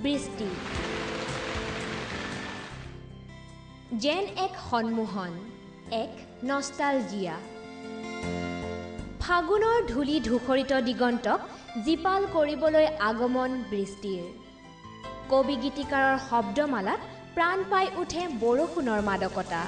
বৃষ্টি যেন এক সন্মোহন এক নষ্টালজিয়া ফাগুনৰ ধূলি ধূসৰিত দিগন্তক জীপাল কৰিবলৈ আগমন বৃষ্টিৰ কবি গীতিকাৰৰ শব্দমালাত প্ৰাণ পাই উঠে বৰষুণৰ মাদকতা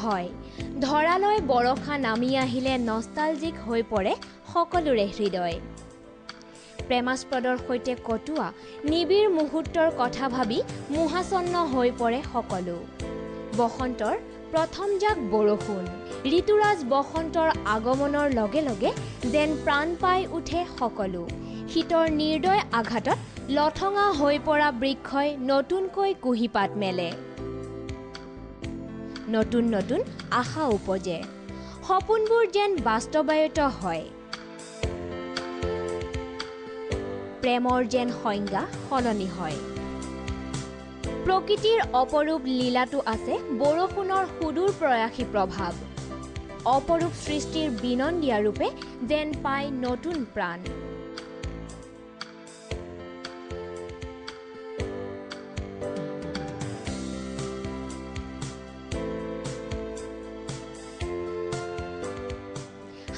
হয় ধৰালৈ বৰষা নামি আহিলে নষ্টালজিক হৈ পৰে সকলোৰে হৃদয় প্ৰেমাস্পদৰ সৈতে কটোৱা নিবিড় মুহূৰ্তৰ কথা ভাবি মোহাচন্ন হৈ পৰে সকলো বসন্তৰ প্ৰথম জাক বৰষুণ ঋতুৰাজ বসন্তৰ আগমনৰ লগে লগে যেন প্ৰাণ পাই উঠে সকলো শীতৰ নিৰ্দয় আঘাতত লঠঙা হৈ পৰা বৃক্ষই নতুনকৈ কুঁহিপাত মেলে নতুন নতুন আশা উপজে সপোনবোৰ যেন বাস্তৱায়িত হয় প্ৰেমৰ যেন সংজ্ঞা সলনি হয় প্ৰকৃতিৰ অপৰূপ লীলাটো আছে বৰষুণৰ সুদূৰ প্ৰয়াসী প্ৰভাৱ অপৰূপ সৃষ্টিৰ বিনন্দীয়া ৰূপে যেন পায় নতুন প্ৰাণ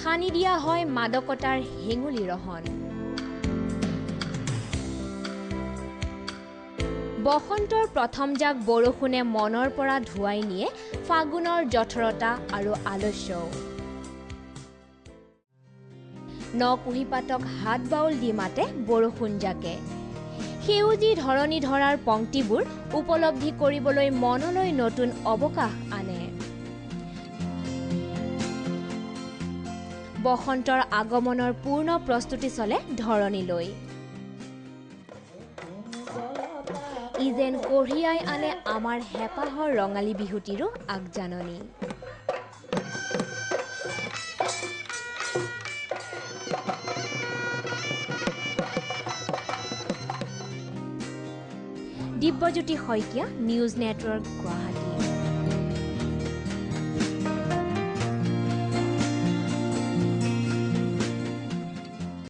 সানি দিয়া হয় মাদকতাৰ হেঙুলি ৰহন বসন্তৰ প্ৰথম জাক বৰষুণে মনৰ পৰা ধুৱাই নিয়ে ফাগুনৰ জঠৰতা আৰু আলস্যও নকুহিপাতক হাত বাউল দি মাতে বৰষুণ জাকে সেউজী ধৰণী ধৰাৰ পংক্তিবোৰ উপলব্ধি কৰিবলৈ মনলৈ নতুন অৱকাশ আনে বসন্তৰ আগমনৰ পূৰ্ণ প্ৰস্তুতি চলে ধৰণীলৈ ই যেন কঢ়িয়াই আনে আমাৰ হেঁপাহৰ ৰঙালী বিহুটিৰো আগজাননী দিব্যজ্যোতি শইকীয়া নিউজ নেটৱৰ্ক